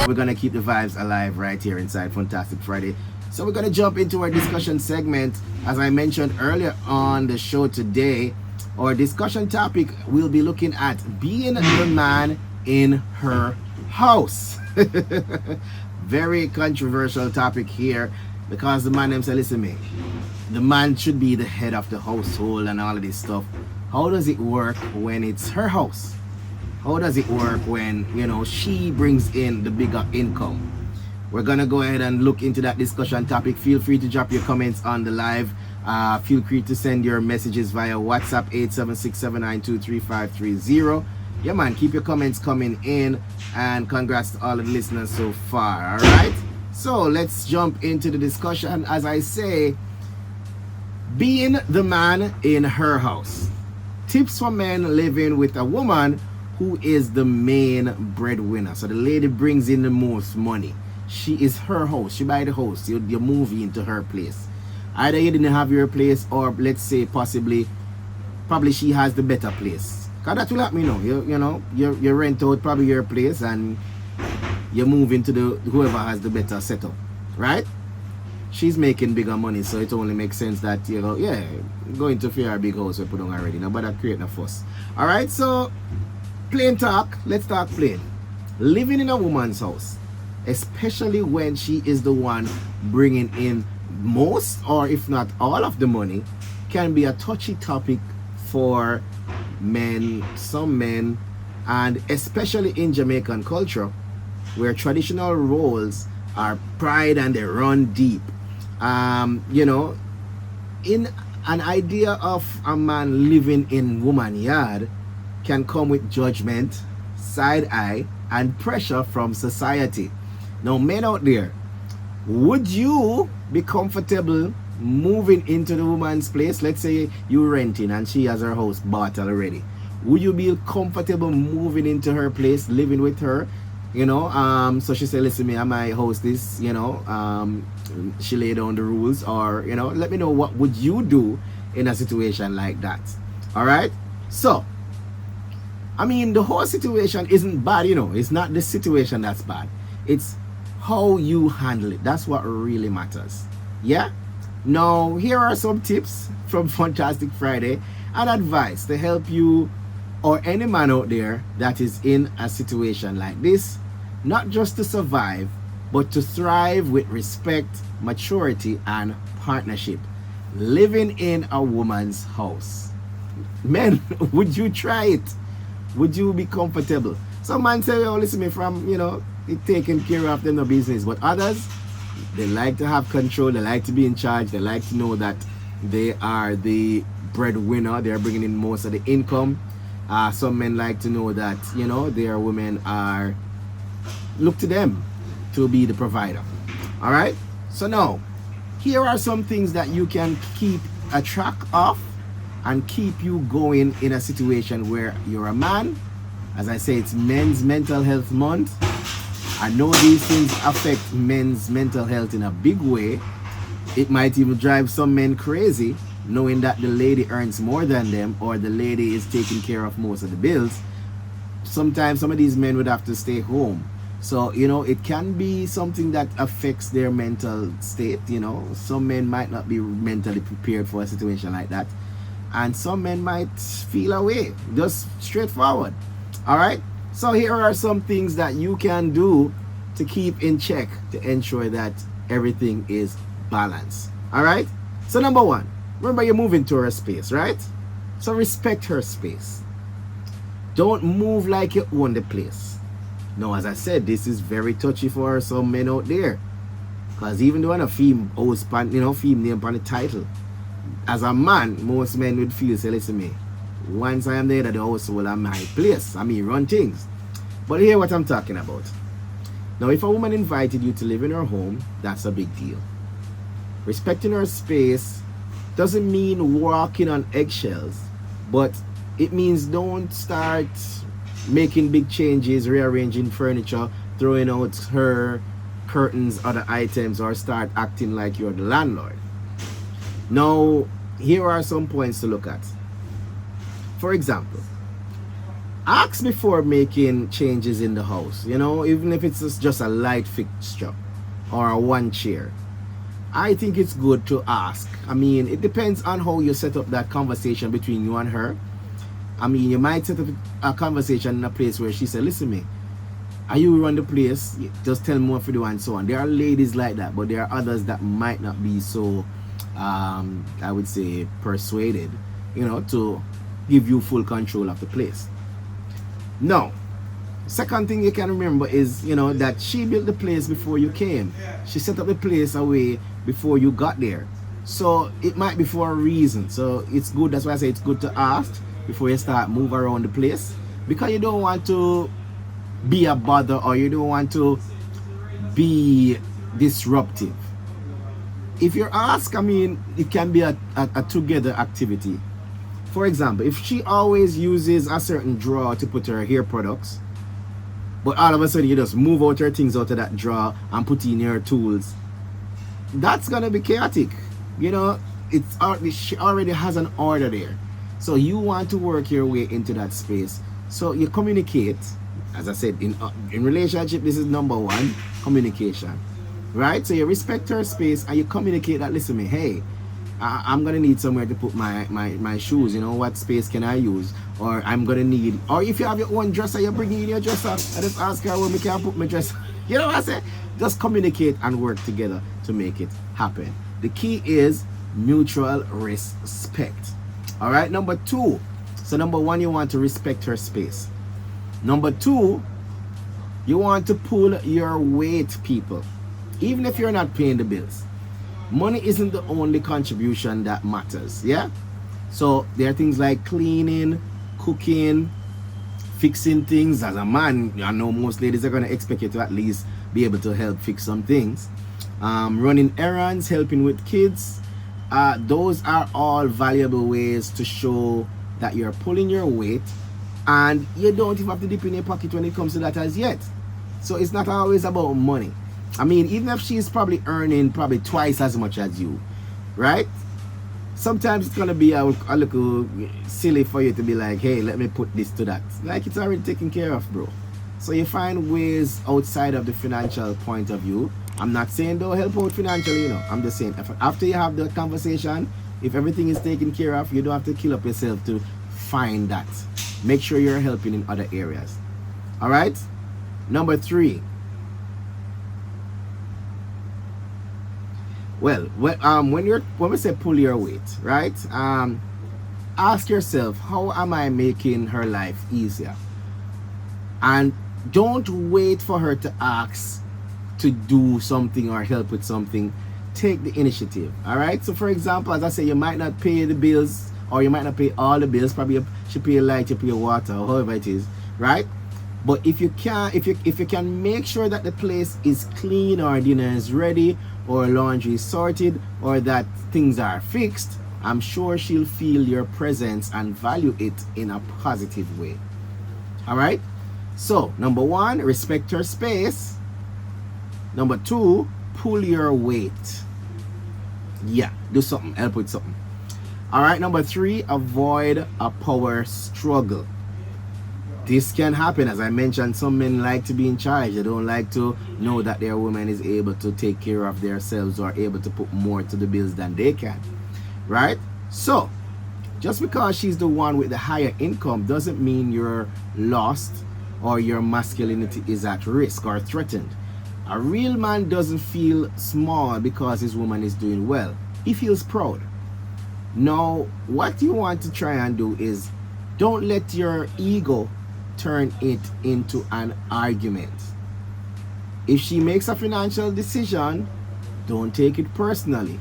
We're gonna keep the vibes alive right here inside Funtastic Friday. So we're gonna jump into our discussion segment. As I mentioned earlier on the show today, our discussion topic will be looking at being the man in her house. Very controversial topic here because the man himself, listen me, the man should be the head of the household and all of this stuff. How does it work when it's her house? How does it work when, you know, she brings in the bigger income? We're gonna go ahead and look into that discussion topic. Feel free to drop your comments on the live. Feel free to send your messages via WhatsApp 876-792-3530. Yeah man, keep your comments coming in, and congrats to all of the listeners so far. All right, so let's jump into the discussion. As I say, being the man in her house. Tips for men living with a woman who is the main breadwinner. So the lady brings in the most money. She is her house. She buy the house. You move into her place. Either you didn't have your place, or let's say probably she has the better place. Cause that will let me know. You rent out probably your place and you move into the whoever has the better setup, right? She's making bigger money, so it only makes sense that, you know, yeah, going to fear a big house we put on already. Now, but that create a fuss. All right, so plain talk. Let's talk plain. Living in a woman's house, especially when she is the one bringing in most, or if not all of the money, can be a touchy topic for men, some men, and especially in Jamaican culture, where traditional roles are pride and they run deep. You know, in an idea of a man living in woman yard can come with judgment, side eye, and pressure from society. Now, men out there, would you be comfortable moving into the woman's place? Let's say you're renting and she has her house bought already. Would you be comfortable moving into her place, living with her? You know, so she said, listen, me, I might host this, you know, she laid down the rules, or, you know, let me know what would you do in a situation like that. All right. So, I mean, the whole situation isn't bad, you know, it's not the situation that's bad. It's how you handle it. That's what really matters. Yeah. Now, here are some tips from Fantastic Friday and advice to help you or any man out there that is in a situation like this, not just to survive, but to thrive with respect, maturity, and partnership. Living in a woman's house. Men, would you try it? Would you be comfortable? Some man say, oh, listen, me, from, you know, it taking care of them, no business. But others, they like to have control, they like to be in charge, they like to know that they are the breadwinner, they're bringing in most of the income. Some men like to know that, you know, their women are, look to them to be the provider. All right, so now here are some things that you can keep a track of and keep you going in a situation where you're a man. As I say, it's Men's Mental Health Month. I know these things affect men's mental health in a big way. It might even drive some men crazy, knowing that the lady earns more than them, or the lady is taking care of most of the bills. Sometimes some of these men would have to stay home. So, you know, it can be something that affects their mental state. You know, some men might not be mentally prepared for a situation like that, and some men might feel away, just straightforward. All right, so here are some things that you can do to keep in check, to ensure that everything is balanced. All right, so number one, remember, you're moving to her space, right? So respect her space. Don't move like you own the place. Now, as I said, this is very touchy for some men out there, because even though I'm a female host, you know, female name on the title, as a man, most men would feel, say, listen me, once I am there at the household, I'm my place, I mean, run things. But hear what I'm talking about. Now, if a woman invited you to live in her home, that's a big deal. Respecting her space doesn't mean walking on eggshells, but it means don't start making big changes, rearranging furniture, throwing out her curtains, other items, or start acting like you're the landlord. Now, here are some points to look at. For example, Ask before making changes in the house, you know, even if it's just a light fixture or a one chair. I think it's good to ask. I mean, it depends on how you set up that conversation between you and her. I mean, you might set up a conversation in a place where she said, listen me, are you run the place? Just tell me what to do and so on. There are ladies like that, but there are others that might not be so, I would say, persuaded, you know, to give you full control of the place. Now, second thing you can remember is, you know, that she built the place before you came. She set up the place away before you got there. So it might be for a reason. So it's good. That's why I say it's good to ask before you start move around the place, because you don't want to be a bother or you don't want to be disruptive. If you ask, I mean, it can be a together activity. For example, if she always uses a certain drawer to put her hair products, but all of a sudden you just move out her things out of that drawer and put in her tools, that's gonna be chaotic. You know, she already has an order there. So you want to work your way into that space. So you communicate. As I said, in relationship, this is number one, communication. Right? So you respect her space and you communicate that, listen me, hey, I'm gonna need somewhere to put my shoes, you know, what space can I use? Or I'm gonna need, or if you have your own dresser, you're bringing in your dresser. I just ask her where we can put my dresser. You know what I say? Just communicate and work together to make it happen. The key is mutual respect. All right, number two. So number one, you want to respect her space. Number two, you want to pull your weight, people. Even if you're not paying the bills. Money isn't the only contribution that matters, yeah? So there are things like cleaning, cooking, fixing things. As a man, I know most ladies are going to expect you to at least be able to help fix some things. Running errands, helping with kids. Those are all valuable ways to show that you're pulling your weight, and you don't even have to dip in your pocket when it comes to that as yet. So it's not always about money. I mean, even if she's probably earning probably twice as much as you, right? Sometimes it's gonna be a little silly for you to be like, hey, let me put this to that. Like, it's already taken care of, bro. So you find ways outside of the financial point of view. I'm not saying don't help out financially, you know. I'm just saying, after you have the conversation, if everything is taken care of, you don't have to kill up yourself to find that. Make sure you're helping in other areas. All right? Number three. Well, when we say pull your weight, right? Ask yourself, how am I making her life easier? And don't wait for her to ask to do something or help with something. Take the initiative. All right? So for example, as I say, you might not pay the bills, or you might not pay all the bills. Probably you should pay light, you pay water, or however it is, right? But if you can make sure that the place is clean, or dinner is ready, or laundry is sorted, or that things are fixed, I'm sure she'll feel your presence and value it in a positive way. All right? So, number one, respect her space. Number two, pull your weight. Yeah, do something, help with something. All right, number three, avoid a power struggle. This can happen. As I mentioned, some men like to be in charge. They don't like to know that their woman is able to take care of themselves or able to put more to the bills than they can. Right? So, just because she's the one with the higher income doesn't mean you're lost or your masculinity is at risk or threatened. A real man doesn't feel small because his woman is doing well. He feels proud. Now, what you want to try and do is don't let your ego turn it into an argument. If she makes a financial decision, don't take it personally.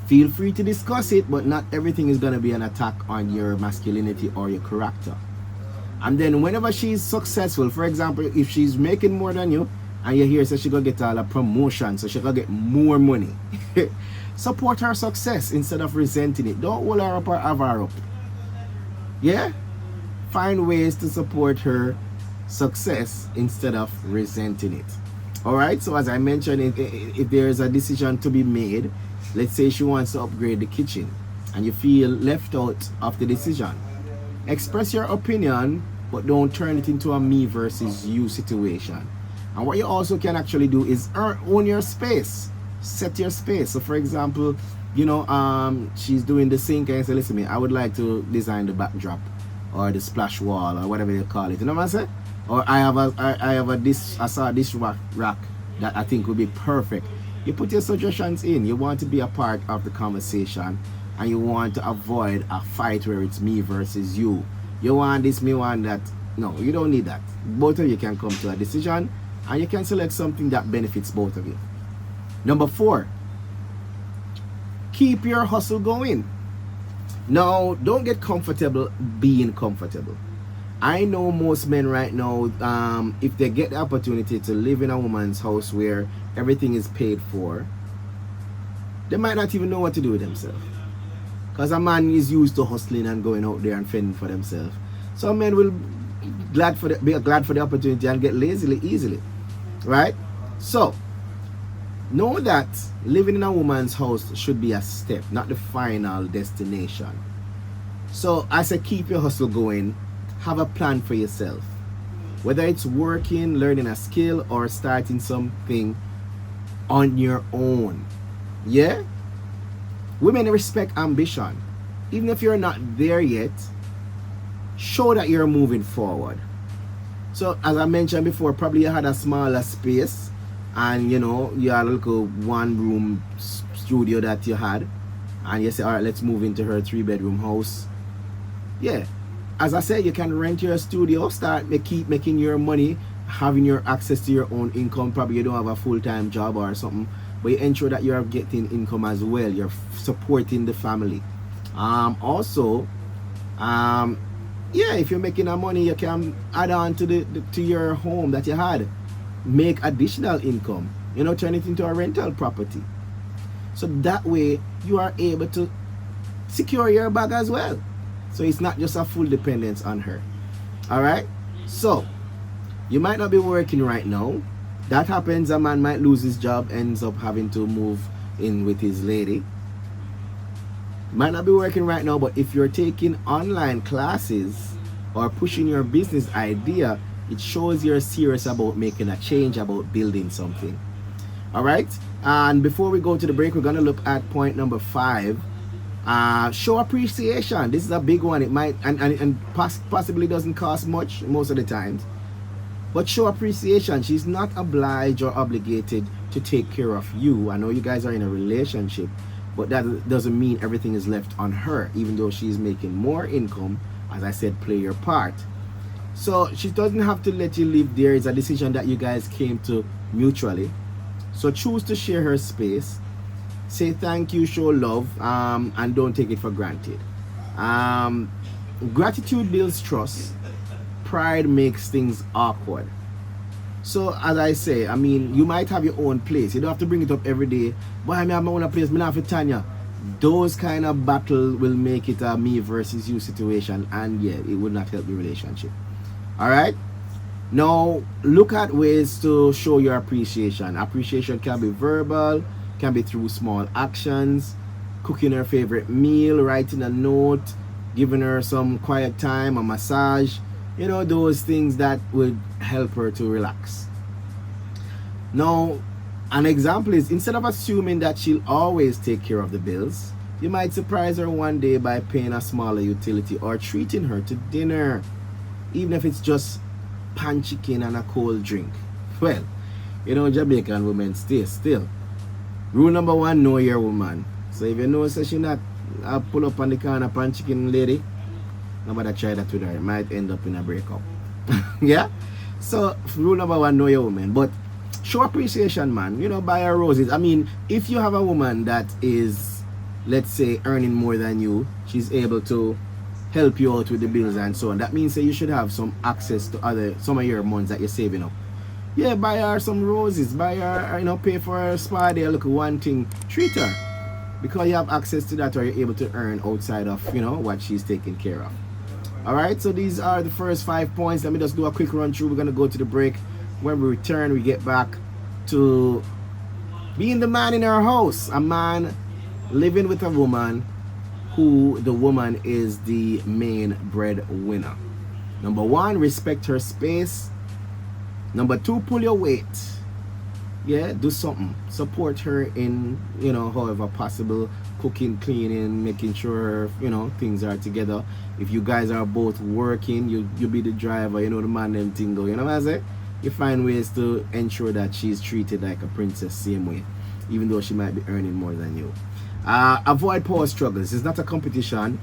Feel free to discuss it, but not everything is going to be an attack on your masculinity or your character. And then whenever she's successful, for example, if she's making more than you, and you hear so she gonna get all a promotion, so she gonna get more money, support her success instead of resenting it. Don't hold her up or have her up. Yeah? Find ways to support her success instead of resenting it. Alright, so as I mentioned, if there is a decision to be made, let's say she wants to upgrade the kitchen and you feel left out of the decision, express your opinion but don't turn it into a me versus you situation. And what you also can actually do is own your space. Set your space. So for example, she's doing the sink and you say, listen, me, I would like to design the backdrop or the splash wall or whatever you call it. You know what I'm saying? Or I saw this rack that I think would be perfect. You put your suggestions in. You want to be a part of the conversation, and you want to avoid a fight where it's me versus you. You want this, me want that. No, you don't need that. Both of you can come to a decision, and you can select something that benefits both of you. Number 4, keep your hustle going. Now, don't get comfortable being comfortable. I know most men right now, if they get the opportunity to live in a woman's house where everything is paid for, they might not even know what to do with themselves. Because a man is used to hustling and going out there and fending for themselves. Some men will be glad for the opportunity and get lazy easily. Right? So, know that living in a woman's house should be a step, not the final destination. So, I say keep your hustle going. Have a plan for yourself. Whether it's working, learning a skill, or starting something on your own. Yeah? Women respect ambition. Even if you're not there yet, show that you're moving forward. So, as I mentioned before, probably you had a smaller space and you had a little 1-room studio that you had, and you say, all right, let's move into her 3-bedroom house. Yeah. As I said, you can rent your studio, keep making your money, having your access to your own income. Probably you don't have a full-time job or something, but you ensure that you're getting income as well. You're supporting the family. Also, if you're making a money, you can add on to your home that you had. Make additional income. Turn it into a rental property. So that way, you are able to secure your bag as well. So it's not just a full dependence on her. Alright? So, you might not be working right now. That happens, a man might lose his job, ends up having to move in with his lady. Might not be working right now, but if you're taking online classes or pushing your business idea, it shows you're serious about making a change, about building something. Alright? And before we go to the break, we're going to look at point number 5. Show appreciation. This is a big one. It might and possibly doesn't cost much most of the times, but show appreciation. She's not obliged or obligated to take care of you. I know you guys are in a relationship, but that doesn't mean everything is left on her. Even though she's making more income, as I said, play your part. So she doesn't have to let you live there. It's a decision that you guys came to mutually. So choose to share her space. Say thank you, show love, and don't take it for granted. Gratitude builds trust. Pride makes things awkward. So as I say, you might have your own place. You don't have to bring it up every day. But I have my own place, I have to Tanya. Those kind of battles will make it a me versus you situation, and it would not help the relationship. Alright? Now, look at ways to show your appreciation. Appreciation can be verbal, can be through small actions, cooking her favorite meal, writing a note, giving her some quiet time, a massage, those things that would help her to relax. Now, an example is, instead of assuming that she'll always take care of the bills, you might surprise her one day by paying a smaller utility or treating her to dinner, even if it's just pan chicken and a cold drink. Well, Jamaican women stay still. Rule number 1, know your woman. So if you know she not pull up on the corner pan chicken lady, nobody try that with her. It might end up in a breakup. Yeah? So rule number 1, know your woman. But show appreciation, man. Buy her roses. If you have a woman that is, let's say, earning more than you, she's able to help you out with the bills and so on. That means that you should have some access to some of your months that you're saving up. Yeah, buy her some roses, buy her, pay for her spa day, look, one thing, treat her. Because you have access to that, or you're able to earn outside of, what she's taking care of. Alright, so these are the first 5 points. Let me just do a quick run through. We're going to go to the break. When we return, we get back to being the man in our house. A man living with a woman who the woman is the main breadwinner. Number 1, respect her space. Number 2, pull your weight. Yeah, do something. Support her in, however possible. Cooking, cleaning, making sure, things are together. If you guys are both working, you be the driver, the man them thing go. You know what I say? You find ways to ensure that she's treated like a princess same way, even though she might be earning more than you. Avoid power struggles. It's not a competition.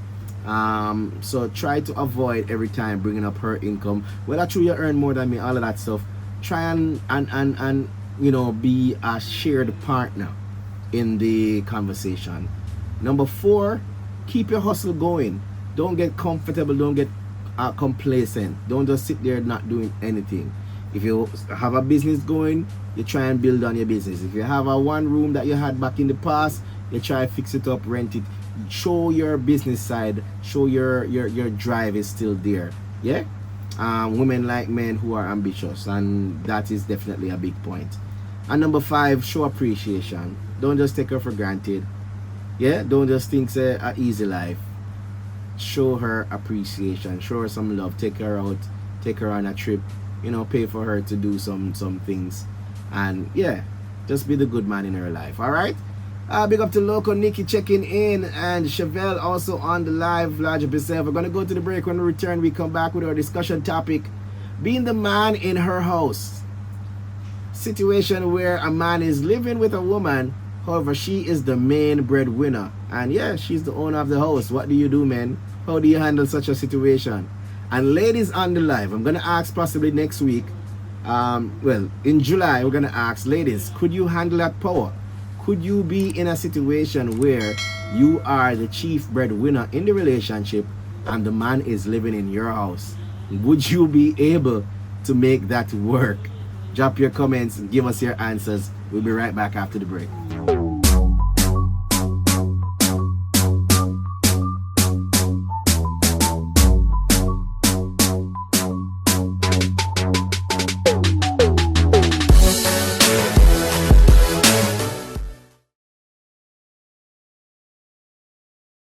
So try to avoid every time bringing up her income. Whether true you earn more than me, all of that stuff. Try and be a shared partner in the conversation. Number 4, keep your hustle going. Don't get comfortable. Don't get complacent. Don't just sit there not doing anything. If you have a business going, you try and build on your business. If you have a one room that you had back in the past, you try to fix it up, rent it. Show your business side. Show your drive is still there. Yeah. Women like men who are ambitious, and that is definitely a big point. And number 5, show appreciation. Don't just take her for granted. Yeah, don't just think it's an easy life. Show her appreciation. Show her some love. Take her out. Take her on a trip. Pay for her to do some things. And yeah, just be the good man in her life. All right. Big up to Loco Nikki checking in, and Chevelle also on the live. Large up yourself. We're gonna go to the break. When we return, we come back with our discussion topic: being the man in her house. Situation where a man is living with a woman, however she is the main breadwinner, and yeah, she's the owner of the house. What do you do, man? How do you handle such a situation? And ladies on the live, I'm gonna ask possibly next week, in July, we're gonna ask ladies, could you handle that power? Could you be in a situation where you are the chief breadwinner in the relationship and the man is living in your house? Would you be able to make that work? Drop your comments and give us your answers. We'll be right back after the break.